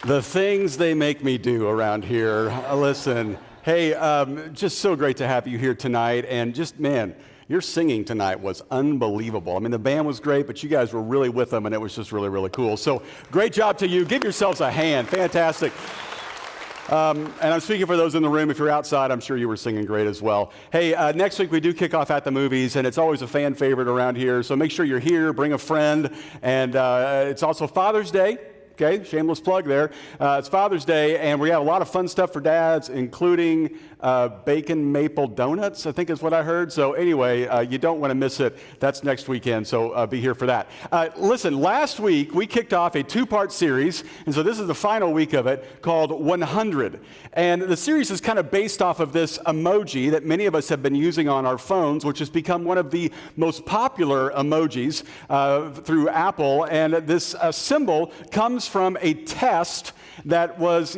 The things they make me do around here. Listen, hey, just so great to have you here tonight. And just, man, your singing tonight was unbelievable. I mean, the band was great, but you guys were really with them, and it was just really, really cool. So great job to you. Give yourselves a hand. Fantastic. And I'm speaking for those in the room. If you're outside, I'm sure you were singing great as well. Hey, next week we do kick off At the Movies, and it's always a fan favorite around here. So make sure you're here, bring a friend. And it's also Father's Day. Okay, shameless plug there. It's Father's Day, and we have a lot of fun stuff for dads, including bacon maple donuts, I think is what I heard. So anyway, you don't want to miss it. That's next weekend, so be here for that. Listen, last week we kicked off a two-part series, and so this is the final week of it, called 100. And the series is kind of based off of this emoji that many of us have been using on our phones, which has become one of the most popular emojis through Apple. And this symbol comes from a test that was,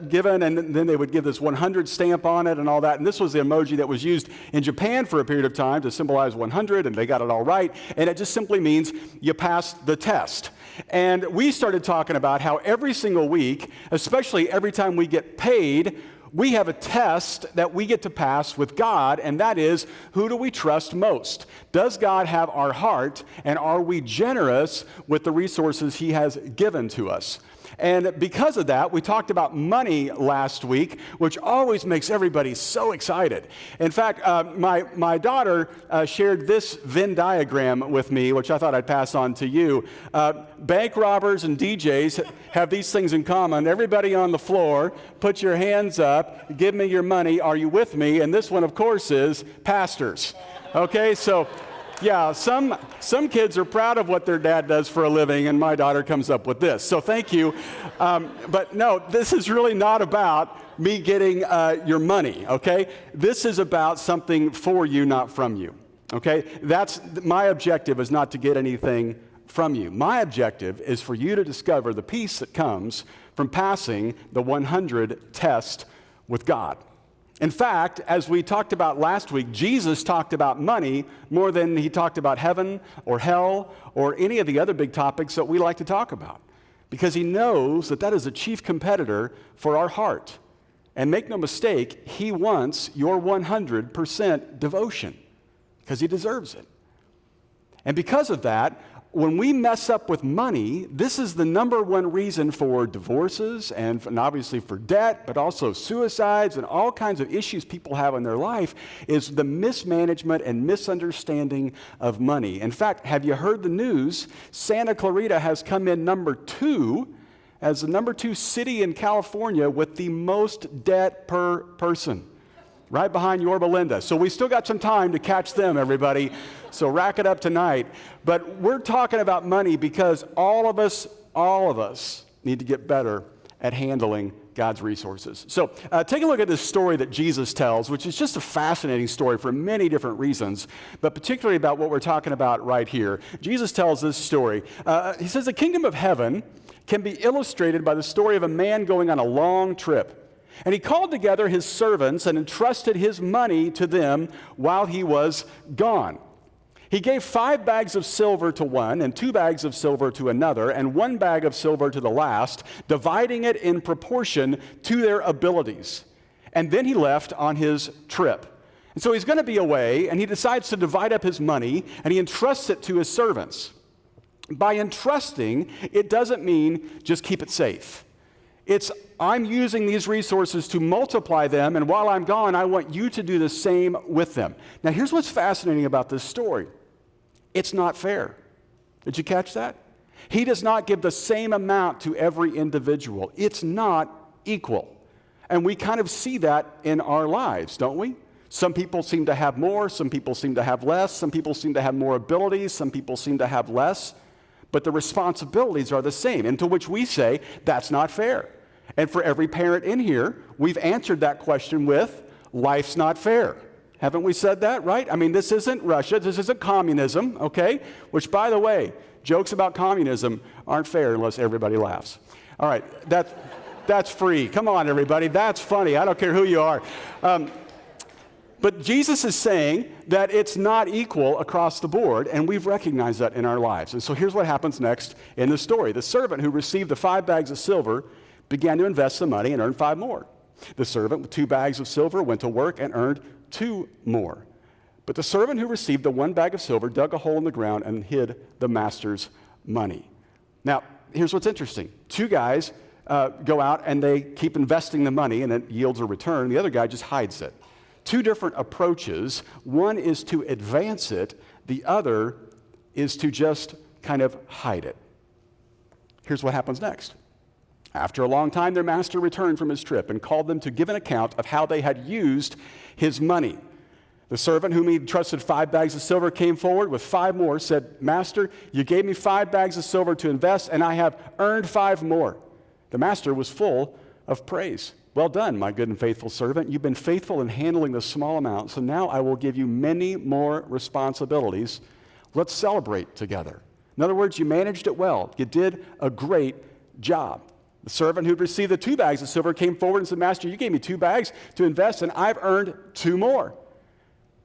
given, and then they would give this 100 stamp on it and all that. And this was the emoji that was used in Japan for a period of time to symbolize 100, and they got it all right. And it just simply means you passed the test. And we started talking about how every single week, especially every time we get paid, we have a test that we get to pass with God, and that is, who do we trust most? Does God have our heart, and are we generous with the resources He has given to us? And because of that, we talked about money last week, which always makes everybody so excited. In fact, my daughter shared this Venn diagram with me, which I thought I'd pass on to you. Bank robbers and DJs have these things in common. Everybody on the floor, put your hands up, give me your money, are you with me? And this one, of course, is pastors. Okay, so... yeah, some kids are proud of what their dad does for a living, and my daughter comes up with this. So thank you. But no, this is really not about me getting your money, okay? This is about something for you, not from you, okay? That's my objective, is not to get anything from you. My objective is for you to discover the peace that comes from passing the 100 test with God. In fact, as we talked about last week, Jesus talked about money more than he talked about heaven or hell or any of the other big topics that we like to talk about, because he knows that that is a chief competitor for our heart. And make no mistake, he wants your 100% devotion, because he deserves it. And because of that, when we mess up with money, this is the number one reason for divorces and obviously for debt, but also suicides and all kinds of issues people have in their life, is the mismanagement and misunderstanding of money. In fact, have you heard the news? Santa Clarita has come in number 2 as the number 2 city in California with the most debt per person, right behind Yorba Linda. So we still got some time to catch them, everybody. So rack it up tonight. But we're talking about money because all of us need to get better at handling God's resources. So take a look at this story that Jesus tells, which is just a fascinating story for many different reasons, but particularly about what we're talking about right here. Jesus tells this story. He says the kingdom of heaven can be illustrated by the story of a man going on a long trip. And he called together his servants and entrusted his money to them while he was gone. He gave 5 bags of silver to one, and 2 bags of silver to another, and 1 bag of silver to the last, dividing it in proportion to their abilities. And then he left on his trip. And so he's going to be away, and he decides to divide up his money, and he entrusts it to his servants. By entrusting, it doesn't mean just keep it safe. It's, I'm using these resources to multiply them, and while I'm gone, I want you to do the same with them. Now, here's what's fascinating about this story. It's not fair. Did you catch that? He does not give the same amount to every individual. It's not equal. And we kind of see that in our lives, don't we? Some people seem to have more, some people seem to have less, some people seem to have more abilities, some people seem to have less, but the responsibilities are the same, and to which we say, that's not fair. And for every parent in here, we've answered that question with, life's not fair. Haven't we said that, right? I mean, this isn't Russia, this isn't communism, okay? Which, by the way, jokes about communism aren't fair unless everybody laughs. All right, that's free. Come on, everybody, that's funny. I don't care who you are. But Jesus is saying that it's not equal across the board, and we've recognized that in our lives. And so here's what happens next in the story. The servant who received the 5 bags of silver began to invest the money and earned 5 more. The servant with 2 bags of silver went to work and earned 2 more. But the servant who received the 1 bag of silver dug a hole in the ground and hid the master's money. Now, here's what's interesting. 2 guys go out and they keep investing the money and it yields a return. The other guy just hides it. 2 different approaches. One is to advance it. The other is to just kind of hide it. Here's what happens next. After a long time, their master returned from his trip and called them to give an account of how they had used his money. The servant whom he trusted 5 bags of silver came forward with 5 more, said, "Master, you gave me 5 bags of silver to invest, and I have earned 5 more." The master was full of praise. "Well done, my good and faithful servant. You've been faithful in handling the small amount, so now I will give you many more responsibilities. Let's celebrate together." In other words, you managed it well. You did a great job. The servant who'd received the 2 bags of silver came forward and said, "Master, you gave me 2 bags to invest, and I've earned 2 more.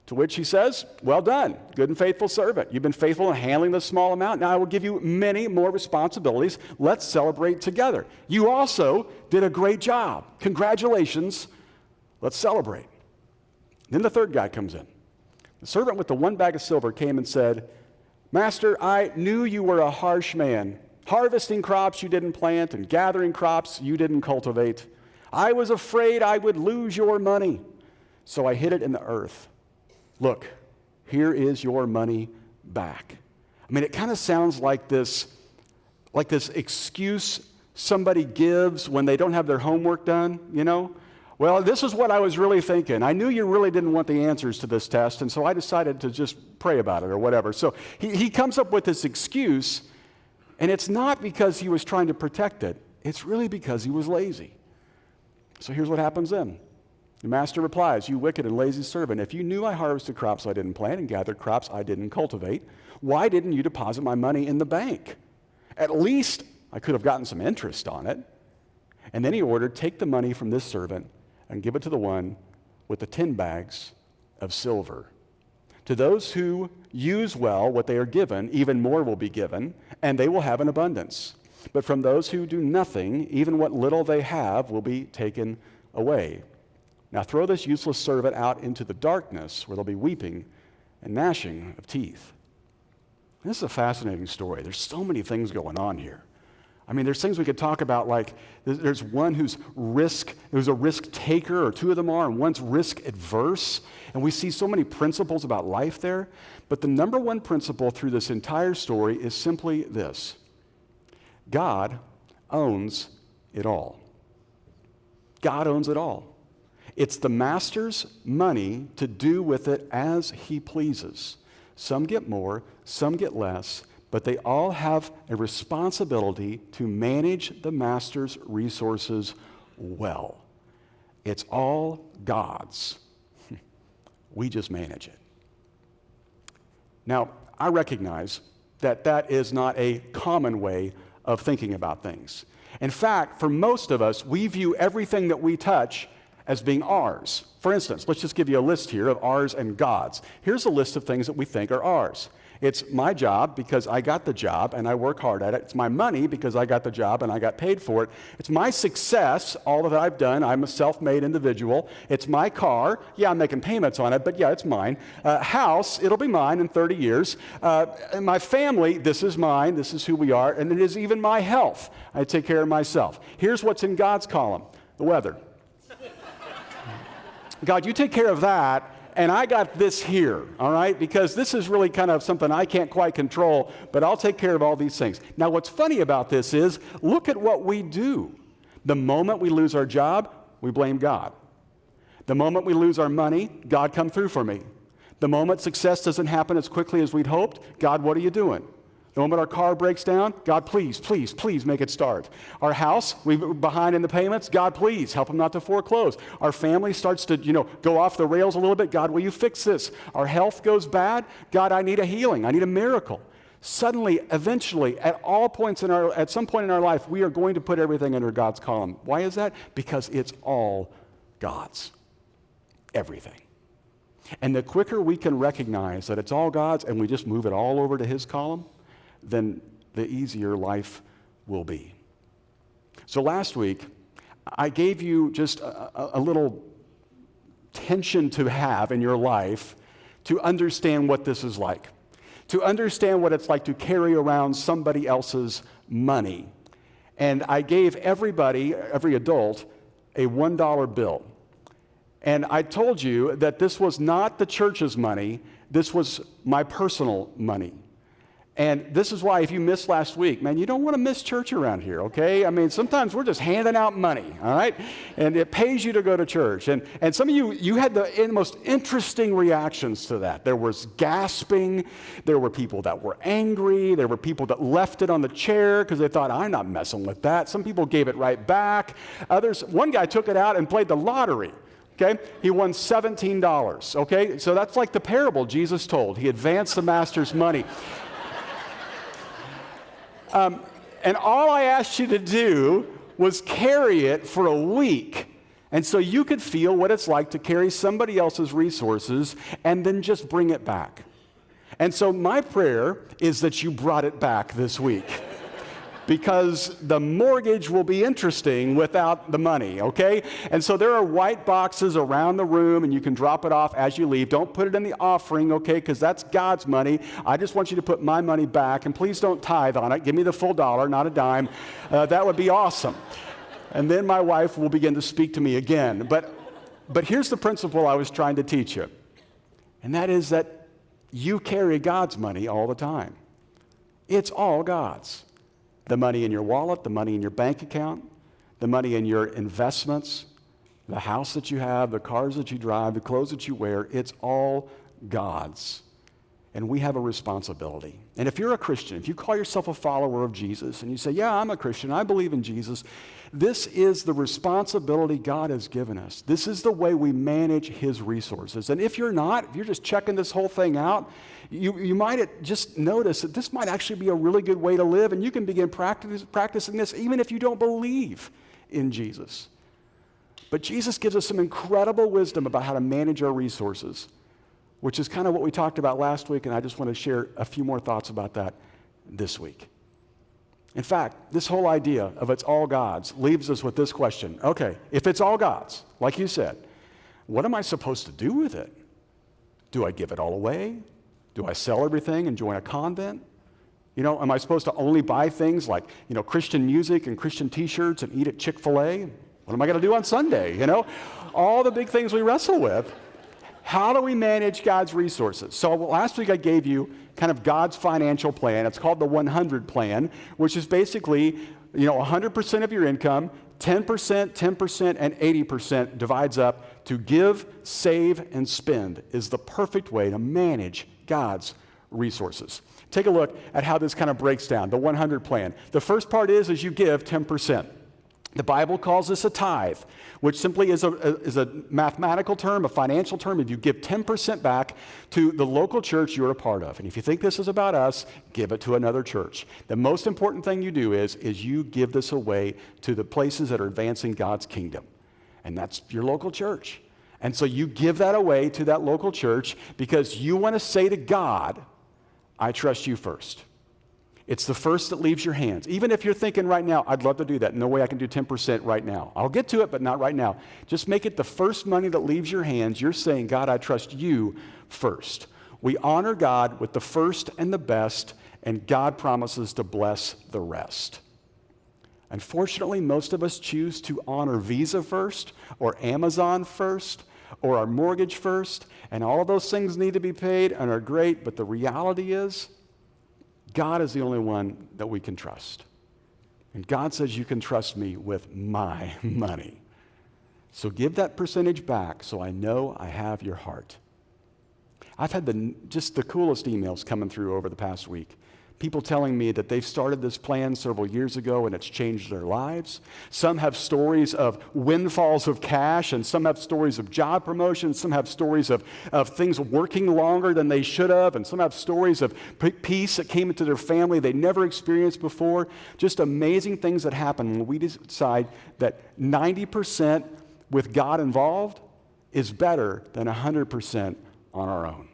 To which he says, "Well done, good and faithful servant. You've been faithful in handling this small amount. Now I will give you many more responsibilities. Let's celebrate together. You also did a great job. Congratulations. Let's celebrate." Then the 3rd guy comes in. The servant with the 1 bag of silver came and said, "Master, I knew you were a harsh man, harvesting crops you didn't plant and gathering crops you didn't cultivate. I was afraid I would lose your money, so I hid it in the earth. Look, here is your money back." I mean, it kind of sounds like this excuse somebody gives when they don't have their homework done, you know? "Well, this is what I was really thinking. I knew you really didn't want the answers to this test, and so I decided to just pray about it," or whatever. So he comes up with this excuse, and it's not because he was trying to protect it. It's really because he was lazy. So here's what happens then. The master replies, "You wicked and lazy servant, if you knew I harvested crops I didn't plant and gathered crops I didn't cultivate, why didn't you deposit my money in the bank? At least I could have gotten some interest on it." And then he ordered, "Take the money from this servant and give it to the one with the 10 bags of silver. To those who use well what they are given, even more will be given, and they will have an abundance. But from those who do nothing, even what little they have will be taken away. Now throw this useless servant out into the darkness where there'll be weeping and gnashing of teeth." This is a fascinating story. There's so many things going on here. I mean, there's things we could talk about, like there's one who's a risk taker, or 2 of them are, and one's risk adverse. And we see so many principles about life there. But the number one principle through this entire story is simply this: God owns it all. God owns it all. It's the master's money to do with it as he pleases. Some get more, some get less, but they all have a responsibility to manage the master's resources well. It's all God's. We just manage it. Now, I recognize that that is not a common way of thinking about things. In fact, for most of us, we view everything that we touch as being ours. For instance, let's just give you a list here of ours and God's. Here's a list of things that we think are ours. It's my job because I got the job and I work hard at it. It's my money because I got the job and I got paid for it. It's my success, all that I've done. I'm a self-made individual. It's my car. Yeah, I'm making payments on it, but yeah, it's mine. House, it'll be mine in 30 years. And my family, this is mine. This is who we are. And it is even my health. I take care of myself. Here's what's in God's column: the weather. God, you take care of that, and I got this here, all right? Because this is really kind of something I can't quite control, but I'll take care of all these things. Now, what's funny about this is, look at what we do. The moment we lose our job, we blame God. The moment we lose our money, God, come through for me. The moment success doesn't happen as quickly as we'd hoped, God, what are you doing? The moment our car breaks down, God, please, please, please make it start. Our house, we're behind in the payments, God, please help them not to foreclose. Our family starts to, go off the rails a little bit, God, will you fix this? Our health goes bad, God, I need a healing, I need a miracle. Suddenly, eventually, at some point in our life, we are going to put everything under God's column. Why is that? Because it's all God's. Everything. And the quicker we can recognize that it's all God's and we just move it all over to his column, then the easier life will be. So last week, I gave you just a little tension to have in your life to understand what this is like, to understand what it's like to carry around somebody else's money. And I gave everybody, every adult, a $1 bill. And I told you that this was not the church's money, this was my personal money. And this is why if you missed last week, man, you don't want to miss church around here, okay? I mean, sometimes we're just handing out money, all right? And it pays you to go to church. And some of you had the most interesting reactions to that. There was gasping. There were people that were angry. There were people that left it on the chair because they thought, I'm not messing with that. Some people gave it right back. Others, one guy took it out and played the lottery. Okay, he won $17. Okay, so that's like the parable Jesus told. He advanced the master's money. And all I asked you to do was carry it for a week. And so you could feel what it's like to carry somebody else's resources and then just bring it back. And so my prayer is that you brought it back this week. Because the mortgage will be interesting without the money, okay? And so there are white boxes around the room, and you can drop it off as you leave. Don't put it in the offering, okay, because that's God's money. I just want you to put my money back, and please don't tithe on it. Give me the full dollar, not a dime. That would be awesome. And then my wife will begin to speak to me again. But here's the principle I was trying to teach you, and that is that you carry God's money all the time. It's all God's. The money in your wallet, the money in your bank account, the money in your investments, the house that you have, the cars that you drive, the clothes that you wear, it's all God's. And we have a responsibility. And if you're a Christian, if you call yourself a follower of Jesus and you say, yeah, I'm a Christian, I believe in Jesus, this is the responsibility God has given us. This is the way we manage his resources. And if you're not, if you're just checking this whole thing out, you might just notice that this might actually be a really good way to live, and you can begin practicing this even if you don't believe in Jesus. But Jesus gives us some incredible wisdom about how to manage our resources, which is kind of what we talked about last week, and I just want to share a few more thoughts about that this week. In fact, this whole idea of it's all God's leaves us with this question. Okay, if it's all God's, like you said, what am I supposed to do with it? Do I give it all away? Do I sell everything and join a convent? You know, am I supposed to only buy things like, Christian music and Christian t-shirts and eat at Chick-fil-A? What am I going to do on Sunday? All the big things we wrestle with. How do we manage God's resources? So last week I gave you kind of God's financial plan. It's called the 100 plan, which is basically, 100% of your income, 10%, 10%, and 80% divides up to give, save, and spend is the perfect way to manage God's resources. Take a look at how this kind of breaks down, the 100 plan. The first part is you give 10%. The Bible calls this a tithe, which simply is a mathematical term, a financial term. If you give 10% back to the local church you're a part of. And if you think this is about us, give it to another church. The most important thing you do is you give this away to the places that are advancing God's kingdom. And that's your local church. And so you give that away to that local church because you want to say to God, I trust you first. It's the first that leaves your hands. Even if you're thinking right now, I'd love to do that. No way I can do 10% right now. I'll get to it, but not right now. Just make it the first money that leaves your hands. You're saying, God, I trust you first. We honor God with the first and the best, and God promises to bless the rest. Unfortunately, most of us choose to honor Visa first, or Amazon first, or our mortgage first, and all of those things need to be paid and are great, but the reality is, God is the only one that we can trust. And God says you can trust me with my money. So give that percentage back so I know I have your heart. I've had just the coolest emails coming through over the past week. People telling me that they've started this plan several years ago and it's changed their lives. Some have stories of windfalls of cash, and some have stories of job promotions. Some have stories of things working longer than they should have, and some have stories of peace that came into their family they never experienced before. Just amazing things that happen when we decide that 90% with God involved is better than 100% on our own.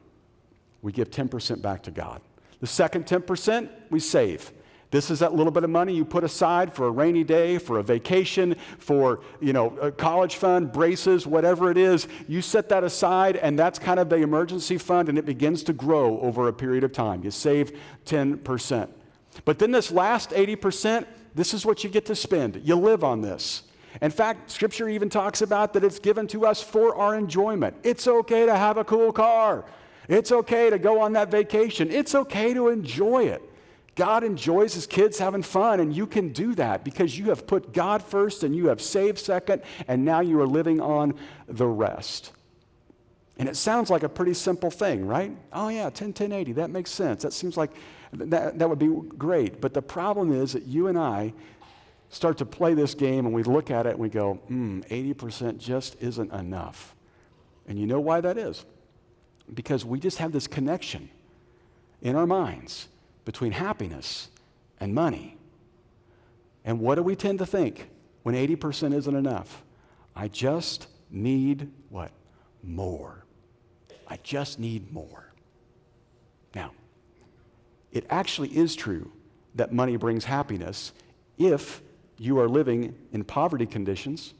We give 10% back to God. The second 10%, we save. This is that little bit of money you put aside for a rainy day, for a vacation, for, a college fund, braces, whatever it is. You set that aside, and that's kind of the emergency fund, and it begins to grow over a period of time. You save 10%. But then this last 80%, this is what you get to spend. You live on this. In fact, Scripture even talks about that it's given to us for our enjoyment. It's okay to have a cool car. It's okay to go on that vacation. It's okay to enjoy it. God enjoys his kids having fun, and you can do that because you have put God first and you have saved second, and now you are living on the rest. And it sounds like a pretty simple thing, right? Oh yeah, 10-10-80, that makes sense. That seems like that would be great. But the problem is that you and I start to play this game and we look at it and we go, 80% just isn't enough. And you know why that is? Because we just have this connection in our minds between happiness and money. And what do we tend to think when 80% isn't enough? I just need what? More. I just need more. Now, it actually is true that money brings happiness if you are living in poverty conditions.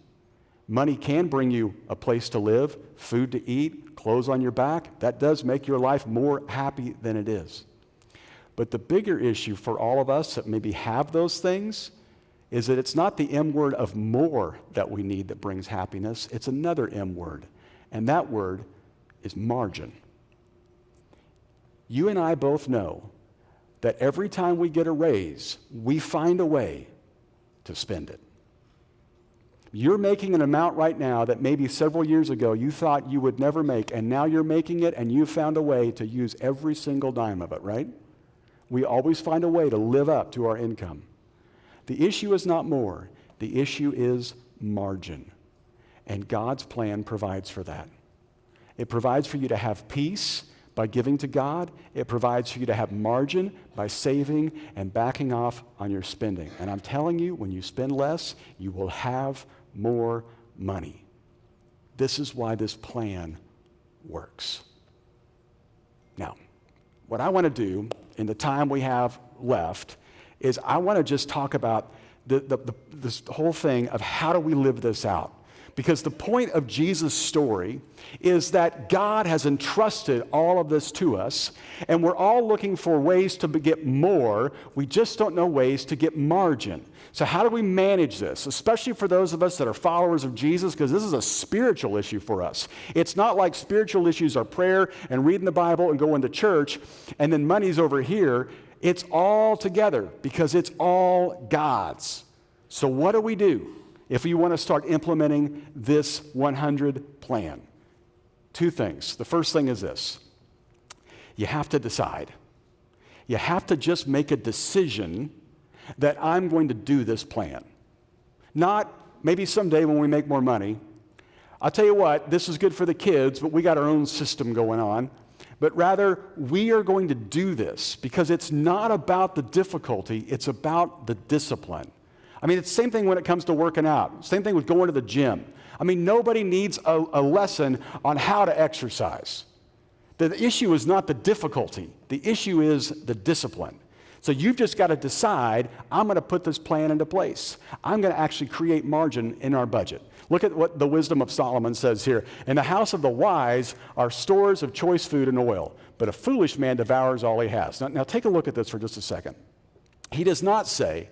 Money can bring you a place to live, food to eat, clothes on your back. That does make your life more happy than it is. But the bigger issue for all of us that maybe have those things is that it's not the M word of more that we need that brings happiness. It's another M word, and that word is margin. You and I both know that every time we get a raise, we find a way to spend it. You're making an amount right now that maybe several years ago you thought you would never make, and now you're making it, and you've found a way to use every single dime of it, right? We always find a way to live up to our income. The issue is not more. The issue is margin. And God's plan provides for that. It provides for you to have peace by giving to God. It provides for you to have margin by saving and backing off on your spending. And I'm telling you, when you spend less, you will have more money. This is why this plan works. Now, what I want to do in the time we have left is I want to just talk about this whole thing of how do we live this out. Because the point of Jesus' story is that God has entrusted all of this to us, and we're all looking for ways to get more. We just don't know ways to get margin. So how do we manage this, especially for those of us that are followers of Jesus, because this is a spiritual issue for us. It's not like spiritual issues are prayer and reading the Bible and going to church, and then money's over here. It's all together because it's all God's. So what do we do if we want to start implementing this 100 plan? Two things. The first thing is this. You have to decide. You have to just make a decision that I'm going to do this plan. Not maybe someday when we make more money. I'll tell you what, this is good for the kids, but we got our own system going on. But rather, we are going to do this because it's not about the difficulty, it's about the discipline. I mean, it's the same thing when it comes to working out. Same thing with going to the gym. I mean, nobody needs a lesson on how to exercise. The issue is not the difficulty. The issue is the discipline. So you've just got to decide, I'm going to put this plan into place. I'm going to actually create margin in our budget. Look at what the wisdom of Solomon says here. In the house of the wise are stores of choice food and oil, but a foolish man devours all he has. Now take a look at this for just a second. He does not say,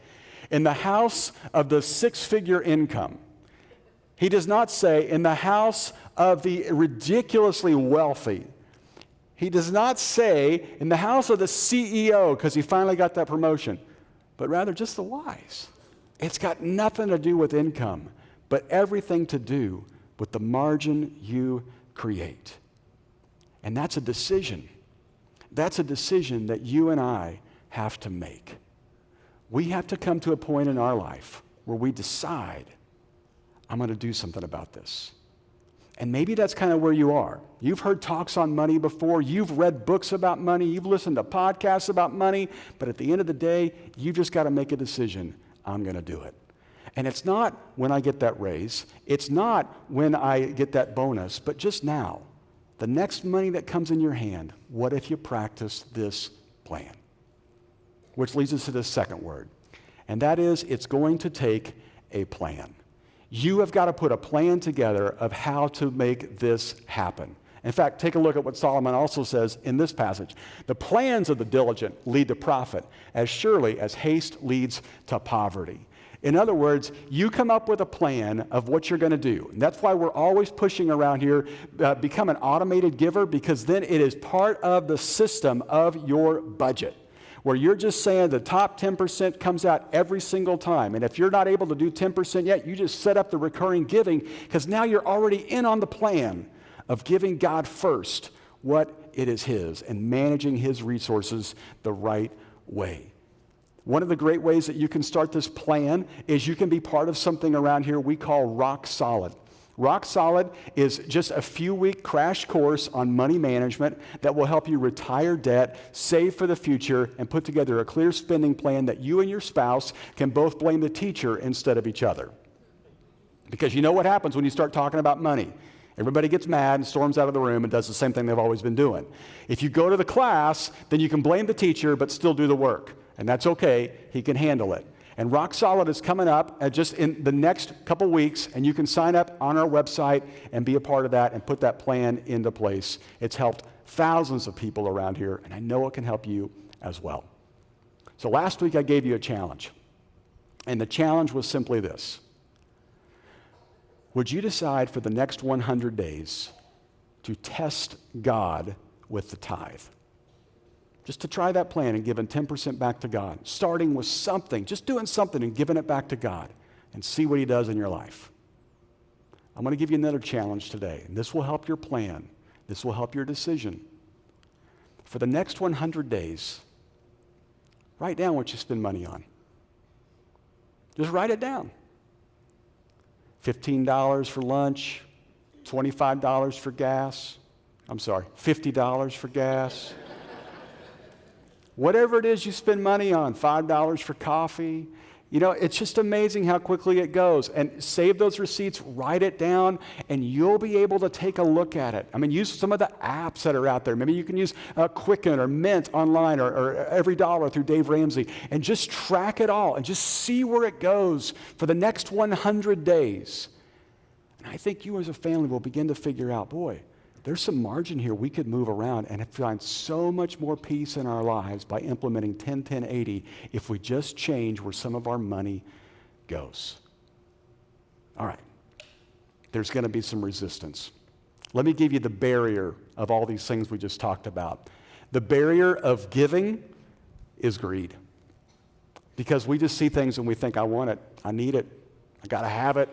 in the house of the six-figure income. He does not say, in the house of the ridiculously wealthy. He does not say, in the house of the CEO, because he finally got that promotion, but rather just the wise. It's got nothing to do with income, but everything to do with the margin you create. And that's a decision. That's a decision that you and I have to make. We have to come to a point in our life where we decide, I'm going to do something about this. And maybe that's kind of where you are. You've heard talks on money before. You've read books about money. You've listened to podcasts about money. But at the end of the day, you've just got to make a decision. I'm going to do it. And it's not when I get that raise. It's not when I get that bonus. But just now, the next money that comes in your hand, what if you practice this plan? which leads us to the second word. And that is, it's going to take a plan. You have got to put a plan together of how to make this happen. In fact, take a look at what Solomon also says in this passage. The plans of the diligent lead to profit, as surely as haste leads to poverty. In other words, you come up with a plan of what you're going to do. And that's why we're always pushing around here, become an automated giver, because then it is part of the system of your budget, where you're just saying the top 10% comes out every single time. And if you're not able to do 10% yet, you just set up the recurring giving, because now you're already in on the plan of giving God first what it is His and managing His resources the right way. One of the great ways that you can start this plan is you can be part of something around here we call Rock Solid. Rock Solid is just a few-week crash course on money management that will help you retire debt, save for the future, and put together a clear spending plan that you and your spouse can both blame the teacher instead of each other. Because you know what happens when you start talking about money. Everybody gets mad and storms out of the room and does the same thing they've always been doing. If you go to the class, then you can blame the teacher but still do the work. And that's okay. He can handle it. And Rock Solid is coming up just in the next couple weeks, and you can sign up on our website and be a part of that and put that plan into place. It's helped thousands of people around here, and I know it can help you as well. So last week I gave you a challenge, and the challenge was simply this. Would you decide for the next 100 days to test God with the tithe? Just to try that plan and giving 10% back to God, starting with something, just doing something and giving it back to God, and see what He does in your life. I'm going to give you another challenge today, and this will help your plan. This will help your decision. For the next 100 days, write down what you spend money on. Just write it down. $15 for lunch, $25 for gas. I'm sorry, $50 for gas. Whatever it is you spend money on, $5 for coffee. You know, it's just amazing how quickly it goes. And save those receipts, write it down, and you'll be able to take a look at it. I mean, use some of the apps that are out there. Maybe you can use Quicken or Mint online or Every Dollar through Dave Ramsey, and just track it all and just see where it goes for the next 100 days. And I think you as a family will begin to figure out, boy, there's some margin here we could move around and find so much more peace in our lives by implementing 10-10-80 if we just change where some of our money goes. All right. There's going to be some resistance. Let me give you the barrier of all these things we just talked about. The barrier of giving is greed. Because we just see things and we think, I want it, I need it, I got to have it.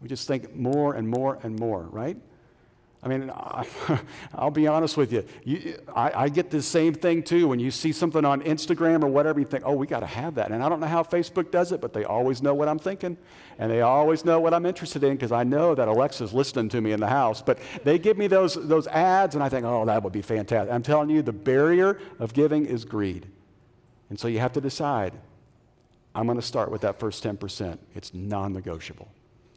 We just think more and more and more, right? I mean, I'll be honest with you. I get the same thing too. When you see something on Instagram or whatever, you think, oh, we got to have that. And I don't know how Facebook does it, but they always know what I'm thinking. And they always know what I'm interested in, because I know that Alexa's listening to me in the house. But they give me those ads, and I think, oh, that would be fantastic. I'm telling you, the barrier of giving is greed. And so you have to decide, I'm going to start with that first 10%. It's non-negotiable.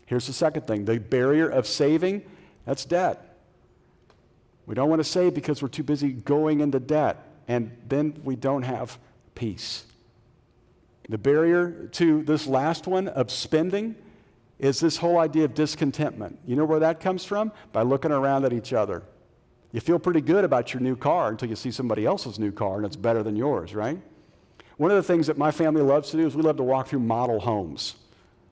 Here's the second thing. The barrier of saving, that's debt. We don't want to save because we're too busy going into debt, and then we don't have peace. The barrier to this last one of spending is this whole idea of discontentment. You know where that comes from? By looking around at each other. You feel pretty good about your new car until you see somebody else's new car and it's better than yours, right? One of the things that my family loves to do is we love to walk through model homes.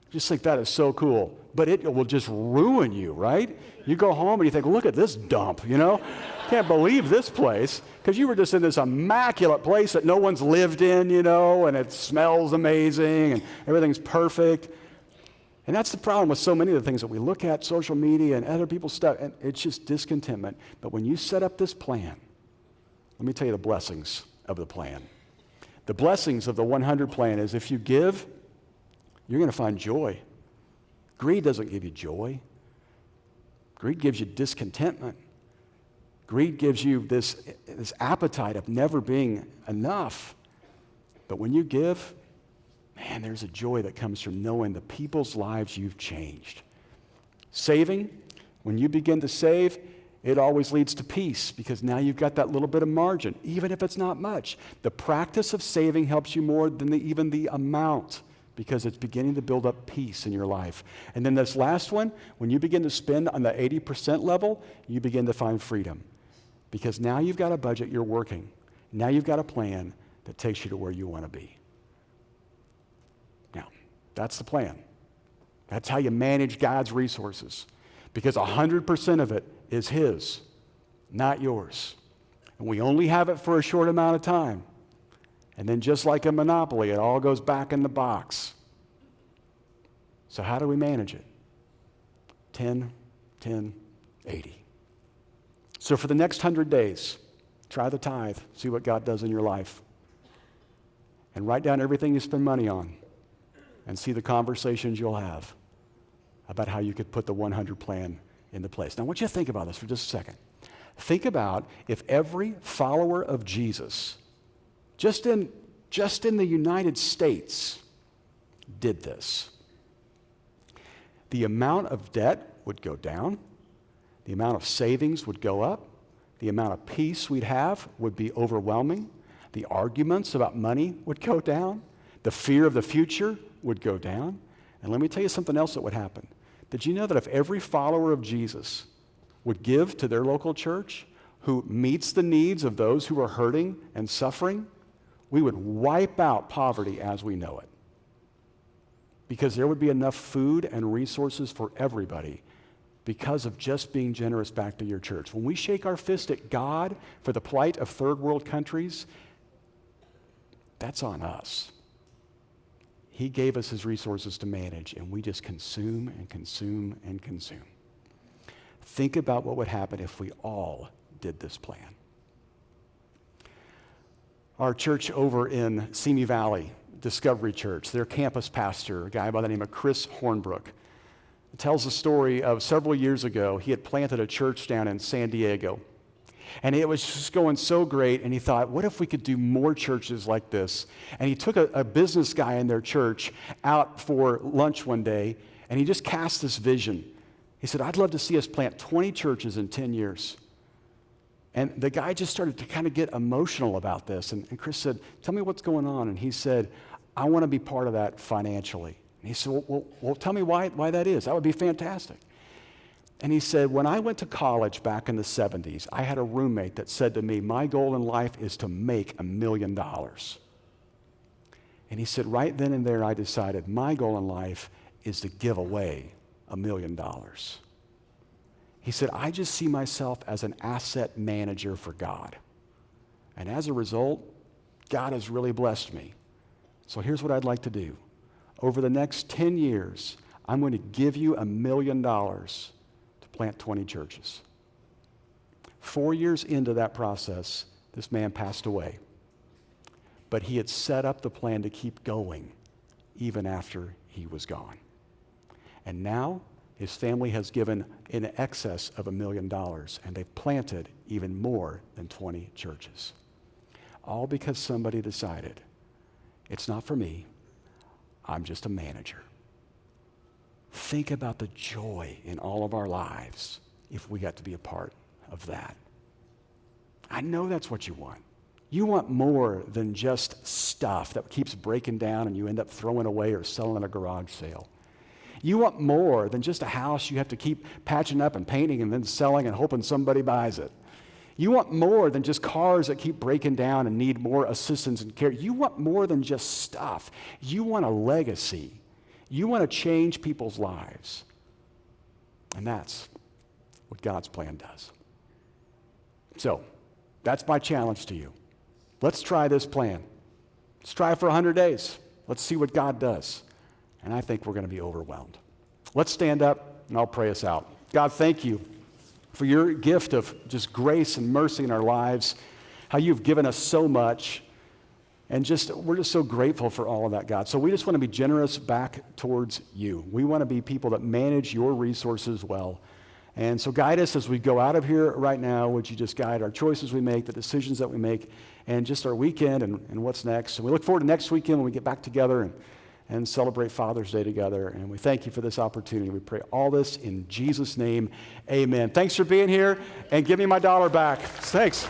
I just think that is so cool. But it will just ruin you, right? You go home and you think, look at this dump, you know? Can't believe this place, because you were just in this immaculate place that no one's lived in, you know, and it smells amazing and everything's perfect. And that's the problem with so many of the things that we look at, social media and other people's stuff, and it's just discontentment. But when you set up this plan, let me tell you the blessings of the plan. The blessings of the 100 plan is if you give, you're going to find joy. Greed doesn't give you joy. Greed gives you discontentment. Greed gives you this appetite of never being enough. But when you give, man, there's a joy that comes from knowing the people's lives you've changed. Saving, when you begin to save, It always leads to peace because now you've got that little bit of margin, even if it's not much. The practice of saving helps you more than even the amount because it's beginning to build up peace in your life. And then this last one, when you begin to spend on the 80% level, you begin to find freedom because now you've got a budget, you're working. Now you've got a plan that takes you to where you want to be. Now, that's the plan. That's how you manage God's resources because 100% of it is His, not yours. And we only have it for a short amount of time. And then just like a monopoly, it all goes back in the box. So how do we manage it? 10, 10, 80. So for the next 100 days, try the tithe, see what God does in your life. And write down everything you spend money on and see the conversations you'll have about how you could put the 100 plan into place. Now, I want you to think about this for just a second. Think about if every follower of Jesus, just in the United States, did this. The amount of debt would go down. The amount of savings would go up. The amount of peace we'd have would be overwhelming. The arguments about money would go down. The fear of the future would go down. And let me tell you something else that would happen. Did you know that if every follower of Jesus would give to their local church who meets the needs of those who are hurting and suffering, we would wipe out poverty as we know it? Because there would be enough food and resources for everybody because of just being generous back to your church. When we shake our fist at God for the plight of third world countries, that's on us. He gave us His resources to manage, and we just consume and consume and consume. Think about what would happen if we all did this plan. Our church over in Simi Valley, Discovery Church, their campus pastor, a guy by the name of Chris Hornbrook, tells the story of several years ago, he had planted a church down in San Diego. And it was just going so great, and he thought, what if we could do more churches like this? And he took a business guy in their church out for lunch one day, and he just cast this vision. He said, I'd love to see us plant 20 churches in 10 years. And the guy just started to kind of get emotional about this. And Chris said, tell me what's going on. And he said, I want to be part of that financially. And he said, well, tell me why that is. That would be fantastic. And he said, when I went to college back in the 70s, I had a roommate that said to me, my goal in life is to make $1 million. And he said, right then and there, I decided my goal in life is to give away $1 million. He said, I just see myself as an asset manager for God. And as a result, God has really blessed me. So here's what I'd like to do. Over the next 10 years, I'm going to give you $1 million plant 20 churches. 4 years into that process, this man passed away. But he had set up the plan to keep going even after he was gone. And now his family has given in excess of $1 million, and they've planted even more than 20 churches. All because somebody decided, it's not for me, I'm just a manager. Think about the joy in all of our lives if we got to be a part of that. I know that's what you want. You want more than just stuff that keeps breaking down and you end up throwing away or selling at a garage sale. You want more than just a house you have to keep patching up and painting and then selling and hoping somebody buys it. You want more than just cars that keep breaking down and need more assistance and care. You want more than just stuff. You want a legacy. You want to change people's lives. And that's what God's plan does. So, that's my challenge to you. Let's try this plan. Let's try it for 100 days. Let's see what God does. And I think we're going to be overwhelmed. Let's stand up and I'll pray us out. God, thank you for your gift of just grace and mercy in our lives, how you've given us so much. And we're just so grateful for all of that, God. So we just want to be generous back towards you. We want to be people that manage your resources well. And so guide us as we go out of here right now. Would you just guide our choices we make, the decisions that we make, and just our weekend and what's next. So we look forward to next weekend when we get back together and celebrate Father's Day together. And we thank you for this opportunity. We pray all this in Jesus' name. Amen. Thanks for being here, and give me my dollar back. Thanks.